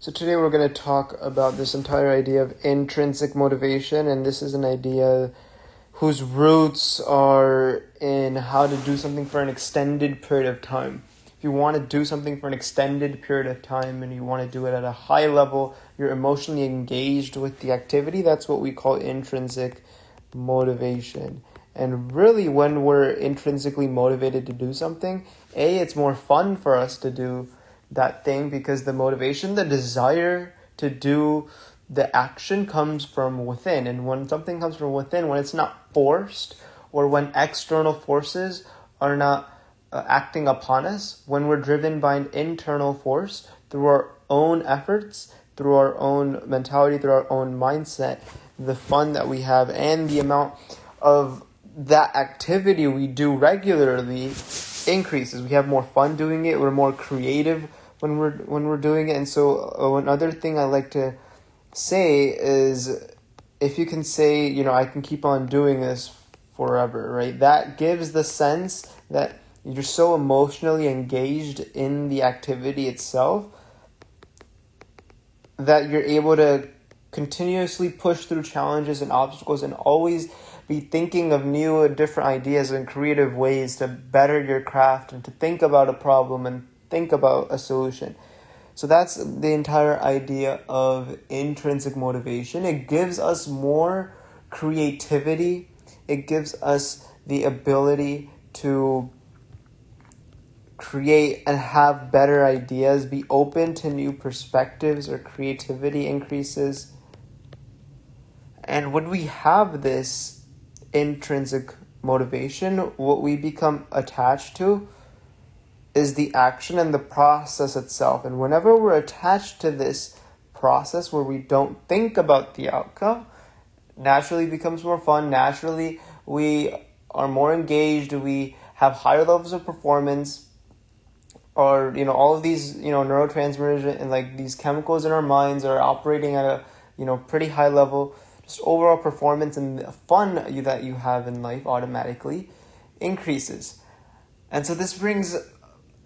So today we're going to talk about this entire idea of intrinsic motivation, and this is an idea whose roots are in how to do something for an extended period of time. If you want to do something for an extended period of time and you want to do it at a high level, you're emotionally engaged with the activity, that's what we call intrinsic motivation. And really, when we're intrinsically motivated to do something, it's more fun for us to do that thing because the motivation, the desire to do the action comes from within. And when something comes from within, when it's not forced or when external forces are not acting upon us, when we're driven by an internal force through our own efforts, through our own mentality, through our own mindset, the fun that we have and the amount of that activity we do regularly increases. We have more fun doing it. We're more creative when we're doing it. And so another thing I like to say is, if you can say, I can keep on doing this forever, right? That gives the sense that you're so emotionally engaged in the activity itself that you're able to continuously push through challenges and obstacles and always be thinking of new and different ideas and creative ways to better your craft and to think about a problem and think about a solution. So that's the entire idea of intrinsic motivation. It gives us more creativity. It gives us the ability to create and have better ideas, be open to new perspectives, or creativity increases. And when we have this intrinsic motivation, what we become attached to is the action and the process itself. And whenever we're attached to this process where we don't think about the outcome, naturally becomes more fun. Naturally, we are more engaged. We have higher levels of performance, or all of these neurotransmitters and like these chemicals in our minds are operating at a pretty high level. Just overall performance and the fun that you have in life automatically increases. And so this brings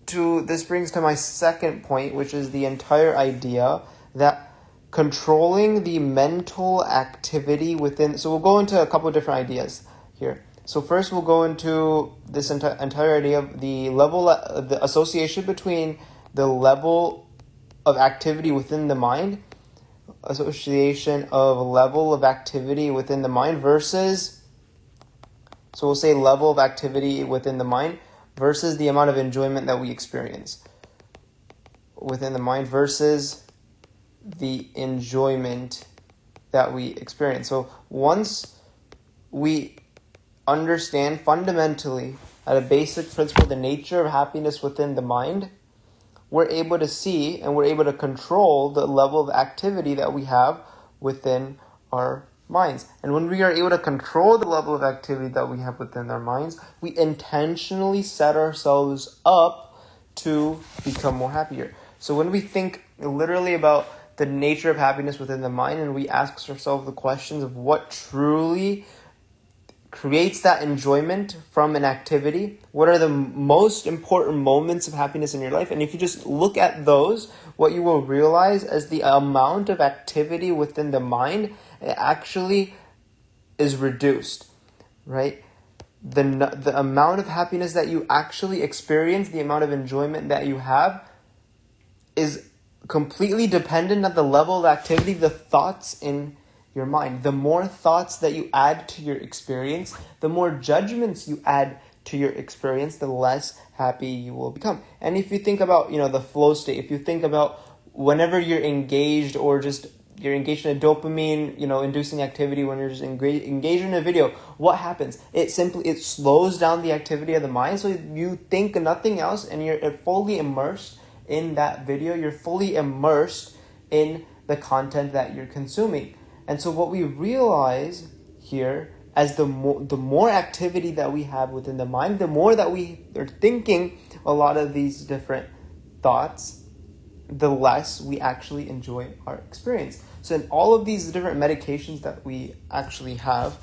to my second point, which is the entire idea that controlling the mental activity within. So we'll go into a couple of different ideas here. So first we'll go into this entire idea of the association between the level of activity within the mind, association of level of activity within the mind versus, so we'll say level of activity within the mind versus the amount of enjoyment that we experience within the mind versus the enjoyment that we experience. So once we understand fundamentally at a basic principle the nature of happiness within the mind, we're able to see and we're able to control the level of activity that we have within our minds. And when we are able to control the level of activity that we have within our minds, we intentionally set ourselves up to become more happier. So when we think literally about the nature of happiness within the mind and we ask ourselves the questions of what truly creates that enjoyment from an activity, what are the most important moments of happiness in your life? And if you just look at those, what you will realize is the amount of activity within the mind, it actually is reduced, right? The amount of happiness that you actually experience, the amount of enjoyment that you have, is completely dependent on the level of activity, the thoughts in your mind. The more thoughts that you add to your experience, the more judgments you add to your experience, the less happy you will become. And if you think about, the flow state, if you think about whenever you're engaged or just you're engaged in a dopamine, inducing activity, when you're just engaged in a video, what happens? It slows down the activity of the mind, so you think nothing else and you're fully immersed in that video. You're fully immersed in the content that you're consuming. And so what we realize here, as the more activity that we have within the mind, the more that we are thinking a lot of these different thoughts, the less we actually enjoy our experience. So in all of these different medications that we actually have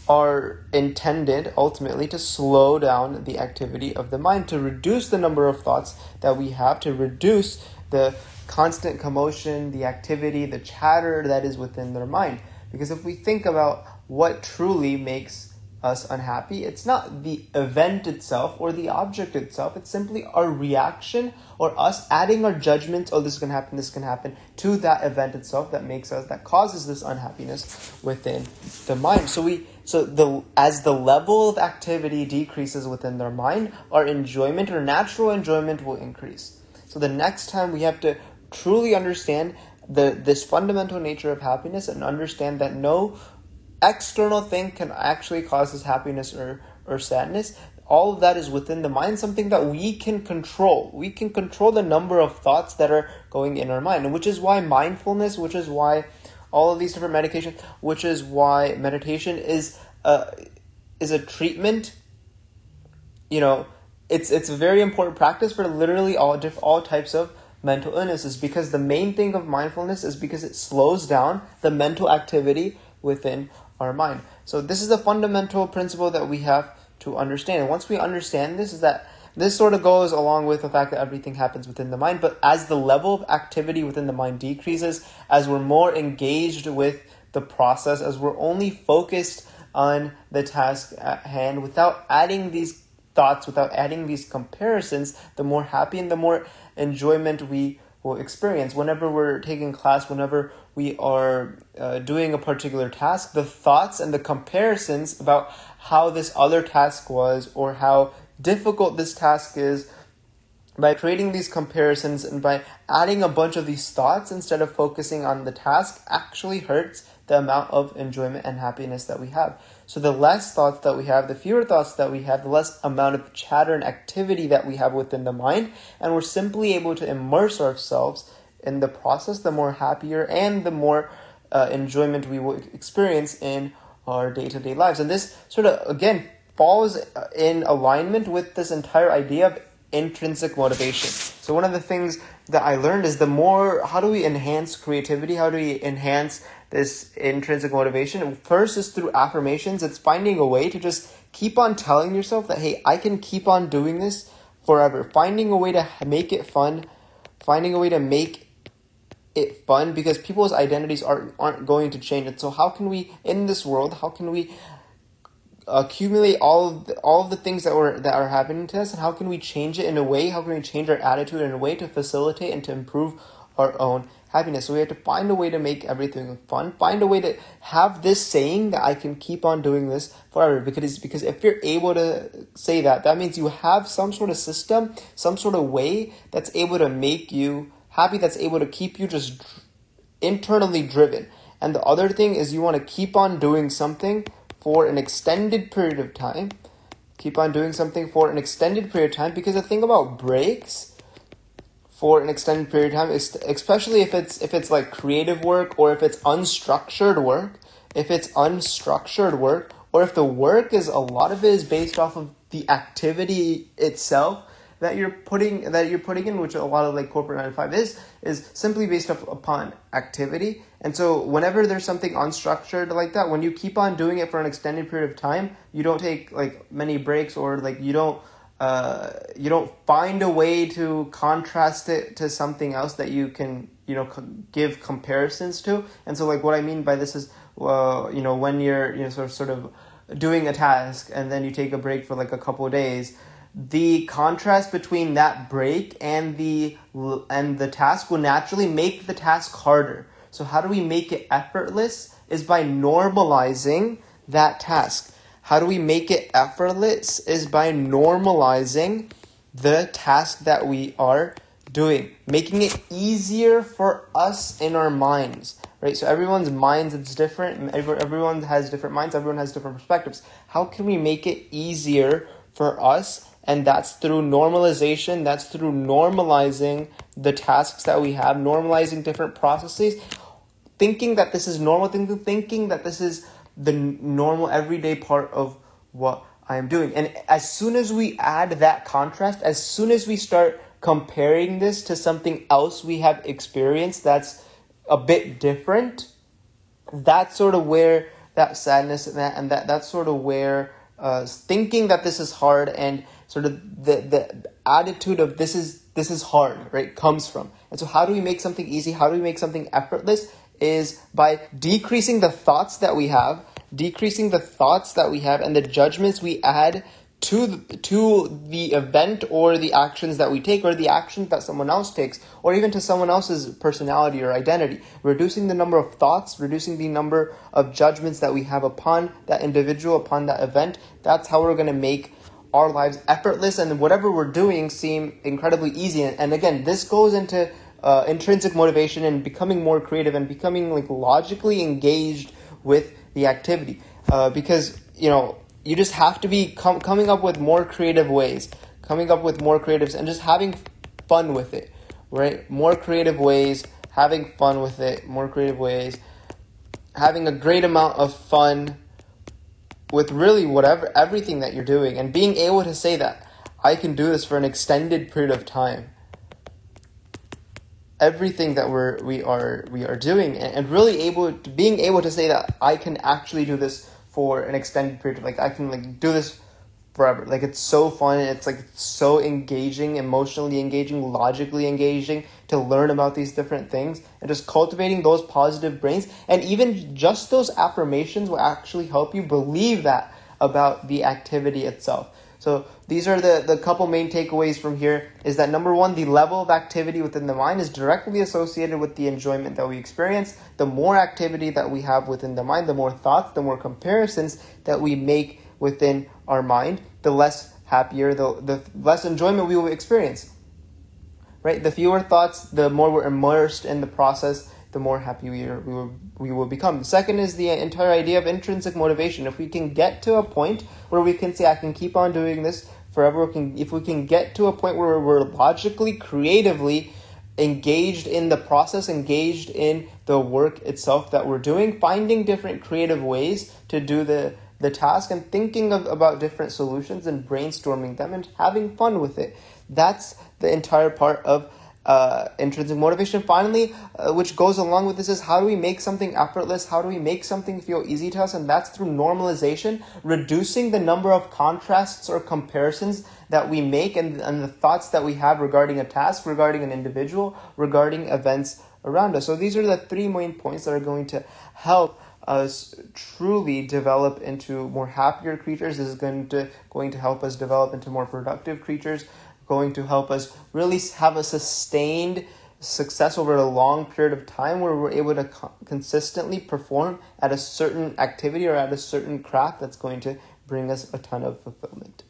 are intended ultimately to slow down the activity of the mind, to reduce the number of thoughts that we have, to reduce the constant commotion, the activity, the chatter that is within their mind. Because if we think about what truly makes us unhappy, it's not the event itself or the object itself. It's simply our reaction or us adding our judgments, oh, this can happen, to that event itself that causes this unhappiness within the mind. As the level of activity decreases within their mind, our enjoyment or natural enjoyment will increase. So the next time we have to truly understand this fundamental nature of happiness and understand that no external thing can actually cause us happiness or sadness. All of that is within the mind, something that we can control. We can control the number of thoughts that are going in our mind, and which is why mindfulness, which is why all of these different medications, which is why meditation is a treatment. It's a very important practice for literally all types of mental illnesses, because the main thing of mindfulness is because it slows down the mental activity within our mind. So this is the fundamental principle that we have to understand. And once we understand this, is that this sort of goes along with the fact that everything happens within the mind. But as the level of activity within the mind decreases, as we're more engaged with the process, as we're only focused on the task at hand without adding these thoughts, without adding these comparisons, the more happy and the more enjoyment we will experience. Whenever we're taking class, whenever we are doing a particular task, the thoughts and the comparisons about how this other task was or how difficult this task is, by creating these comparisons and by adding a bunch of these thoughts instead of focusing on the task, actually hurts the amount of enjoyment and happiness that we have. So the less thoughts that we have, the fewer thoughts that we have, the less amount of chatter and activity that we have within the mind, and we're simply able to immerse ourselves in the process, the more happier and the more enjoyment we will experience in our day-to-day lives. And this sort of, again, falls in alignment with this entire idea of intrinsic motivation. So one of the things that I learned is how do we enhance creativity? How do we enhance this intrinsic motivation? First is through affirmations. It's finding a way to just keep on telling yourself that, hey, I can keep on doing this forever. Finding a way to make it fun. Finding a way to make it fun, because people's identities aren't going to change. And so how can we, in this world, how can we accumulate all of the things that are happening to us, and how can we change it in a way, how can we change our attitude in a way to facilitate and to improve our own happiness? So we have to find a way to make everything fun, find a way to have this saying that I can keep on doing this forever, because if you're able to say that means you have some sort of system, some sort of way that's able to make you happy, that's able to keep you just internally driven. And the other thing is you want to keep on doing something for an extended period of time. Keep on doing something for an extended period of time, because the thing about breaks for an extended period of time is, especially if it's like creative work, or if it's unstructured work, or if the work is, a lot of it is based off of the activity itself that you're putting in, which a lot of like corporate 9 to 5 is simply based upon activity. And so whenever there's something unstructured like that, when you keep on doing it for an extended period of time, you don't take like many breaks, or like you don't find a way to contrast it to something else that you can give comparisons to. And so like what I mean by this is when you're sort of doing a task and then you take a break for like a couple of days, the contrast between that break and the task will naturally make the task harder. So how do we make it effortless? Is by normalizing that task. How do we make it effortless? Is by normalizing the task that we are doing, making it easier for us in our minds, right? So everyone's minds, it's different. Everyone has different minds. Everyone has different perspectives. How can we make it easier for us? And that's through normalization. That's through normalizing the tasks that we have, normalizing different processes, thinking that this is normal, thinking that this is the normal everyday part of what I am doing. And as soon as we add that contrast, as soon as we start comparing this to something else we have experienced that's a bit different, that's sort of where that sadness and that's sort of where thinking that this is hard and sort of the attitude of this is hard, right, comes from. And so how do we make something easy? How do we make something effortless? Is by decreasing the thoughts that we have and the judgments we add to the event or the actions that we take or the actions that someone else takes or even to someone else's personality or identity. Reducing the number of thoughts, reducing the number of judgments that we have upon that individual, upon that event. That's how we're going to make our lives effortless and whatever we're doing seem incredibly easy. And again, this goes into intrinsic motivation and becoming more creative and becoming like logically engaged with the activity. Because, you just have to be coming up with more creative ways, and just having fun with it, right? More creative ways, having fun with it, more creative ways, having a great amount of fun with really everything that you're doing, and being able to say that I can do this for an extended period of time. Everything that we are doing, and really being able to say that I can actually do this for an extended period. Like I can do this forever. Like it's so fun. It's so engaging, emotionally engaging, logically engaging to learn about these different things, and just cultivating those positive brains. And even just those affirmations will actually help you believe that about the activity itself. So these are the couple main takeaways from here, is that number one, the level of activity within the mind is directly associated with the enjoyment that we experience. The more activity that we have within the mind, the more thoughts, the more comparisons that we make within our mind, the less happier, the less enjoyment we will experience. Right? The fewer thoughts, the more we're immersed in the process, the more happy we will become. The second is the entire idea of intrinsic motivation. If we can get to a point where we can say, I can keep on doing this forever, if we can get to a point where we're logically, creatively engaged in the process, engaged in the work itself that we're doing, finding different creative ways to do the task and thinking about different solutions and brainstorming them and having fun with it. That's the entire part of intrinsic motivation. Finally, which goes along with this, is how do we make something effortless? How do we make something feel easy to us? And that's through normalization, reducing the number of contrasts or comparisons that we make and the thoughts that we have regarding a task, regarding an individual, regarding events around us. So these are the three main points that are going to help us truly develop into more happier creatures. This is going to help us develop into more productive creatures, going to help us really have a sustained success over a long period of time where we're able to consistently perform at a certain activity or at a certain craft that's going to bring us a ton of fulfillment.